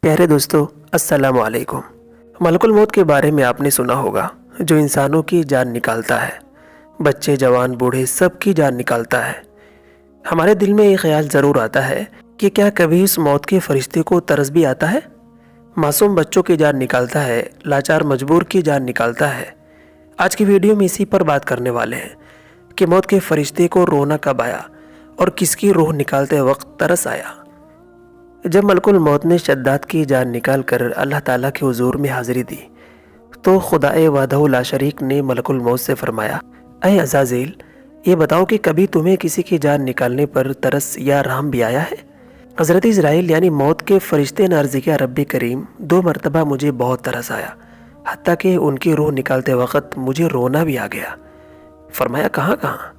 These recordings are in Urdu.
پیارے دوستو، السلام علیکم۔ ملک الموت کے بارے میں آپ نے سنا ہوگا، جو انسانوں کی جان نکالتا ہے، بچے جوان بوڑھے سب کی جان نکالتا ہے۔ ہمارے دل میں یہ خیال ضرور آتا ہے کہ کیا کبھی اس موت کے فرشتے کو ترس بھی آتا ہے؟ معصوم بچوں کی جان نکالتا ہے، لاچار مجبور کی جان نکالتا ہے۔ آج کی ویڈیو میں اسی پر بات کرنے والے ہیں کہ موت کے فرشتے کو رونا کب آیا اور کس کی روح نکالتے وقت ترس آیا۔ جب ملک الموت نے شداد کی جان نکال کر اللہ تعالیٰ کے حضور میں حاضری دی تو خدائے وحدہ لا شریک نے ملک الموت سے فرمایا، اے عزازیل، یہ بتاؤ کہ کبھی تمہیں کسی کی جان نکالنے پر ترس یا رحم بھی آیا ہے؟ حضرت اسرائیل یعنی موت کے فرشتے نے عرض کیا، رب کریم 2 مرتبہ مجھے بہت ترس آیا، حتیٰ کہ ان کی روح نکالتے وقت مجھے رونا بھی آ گیا۔ فرمایا کہاں کہاں؟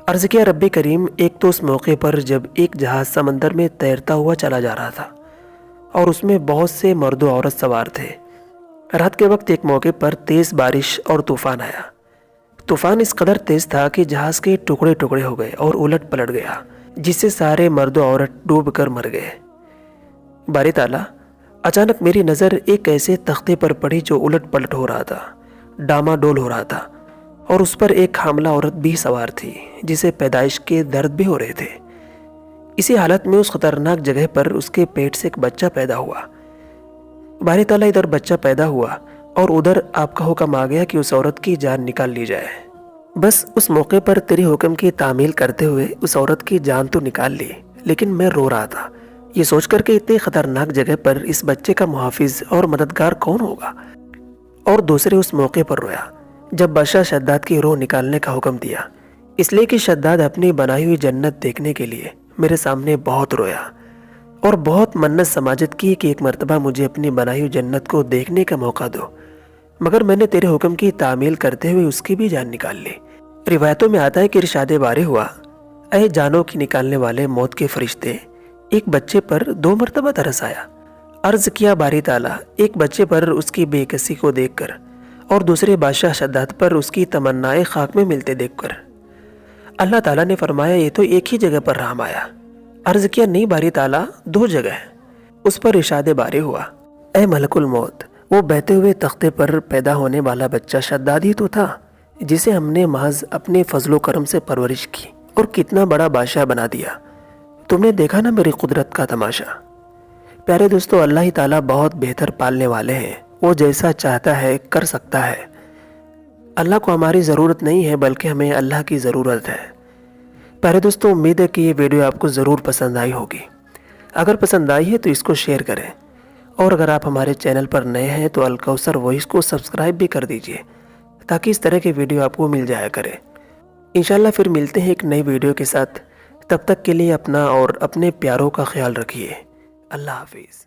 عرض کیا، رب کریم ایک تو اس موقع پر جب ایک جہاز سمندر میں تیرتا ہوا چلا جا رہا تھا اور اس میں بہت سے مرد و عورت سوار تھے۔ رات کے وقت ایک موقع پر تیز بارش اور طوفان آیا۔ طوفان اس قدر تیز تھا کہ جہاز کے ٹکڑے ٹکڑے ہو گئے اور الٹ پلٹ گیا، جس سے سارے مرد و عورت ڈوب کر مر گئے۔ باری تعالیٰ، اچانک میری نظر ایک ایسے تختے پر پڑی جو الٹ پلٹ ہو رہا تھا، ڈاما ڈول ہو رہا تھا، اور اس پر ایک حاملہ عورت بھی سوار تھی جسے پیدائش کے درد بھی ہو رہے تھے۔ اسی حالت میں اس خطرناک جگہ پر اس کے پیٹ سے ایک بچہ پیدا ہوا۔ باری تعالیٰ، ادھر بچہ پیدا ہوا اور ادھر آپ کا حکم آ گیا کہ اس عورت کی جان نکال لی جائے۔ بس اس موقع پر تیری حکم کی تعمیل کرتے ہوئے اس عورت کی جان تو نکال لی، لیکن میں رو رہا تھا، یہ سوچ کر کہ اتنی خطرناک جگہ پر اس بچے کا محافظ اور مددگار کون ہوگا۔ اور دوسرے اس موقع پر رویا جب بادشاہ شداد کی روح نکالنے کا حکم دیا، اس لیے کہ شداد اپنی بنائی ہوئی جنت دیکھنے کے لیے میرے سامنے بہت رویا اور بہت منت سماجت کی کہ ایک مرتبہ مجھے اپنی بنائی ہوئی جنت کو دیکھنے کا موقع دو، مگر میں نے تیرے حکم کی تعمیل کرتے ہوئے اس کی بھی جان نکال لی۔ روایتوں میں آتا ہے کہ ارشاد باری ہوا، اے جانوں کی نکالنے والے موت کے فرشتے، ایک بچے پر 2 مرتبہ ترس آیا۔ عرض کیا، باری تعالیٰ، ایک بچے پر اس کی بے کسی کو دیکھ کر اور دوسرے بادشاہ شداد پر اس کی تمنائیں خاک میں ملتے دیکھ کر۔ اللہ تعالیٰ نے فرمایا، یہ تو ایک ہی جگہ پر رحم آیا۔ عرض کیا، نہیں باری تعالیٰ، 2 جگہ ہے۔ اس پر ارشاد باری ہوا، اے ملک الموت، وہ بہتے ہوئے تختے پر پیدا ہونے والا بچہ شداد ہی تو تھا جسے ہم نے محض اپنے فضل و کرم سے پرورش کی اور کتنا بڑا بادشاہ بنا دیا۔ تم نے دیکھا نا میری قدرت کا تماشا۔ پیارے دوستو، اللہ ہی تعالیٰ بہت بہتر پالنے والے ہیں، وہ جیسا چاہتا ہے کر سکتا ہے۔ اللہ کو ہماری ضرورت نہیں ہے بلکہ ہمیں اللہ کی ضرورت ہے۔ پیارے دوستو، امید ہے کہ یہ ویڈیو آپ کو ضرور پسند آئی ہوگی۔ اگر پسند آئی ہے تو اس کو شیئر کریں، اور اگر آپ ہمارے چینل پر نئے ہیں تو الکوثر وائس کو سبسکرائب بھی کر دیجئے تاکہ اس طرح کے ویڈیو آپ کو مل جایا کرے۔ انشاءاللہ پھر ملتے ہیں ایک نئی ویڈیو کے ساتھ، تب تک کے لیے اپنا اور اپنے پیاروں کا خیال رکھیے۔ اللہ حافظ۔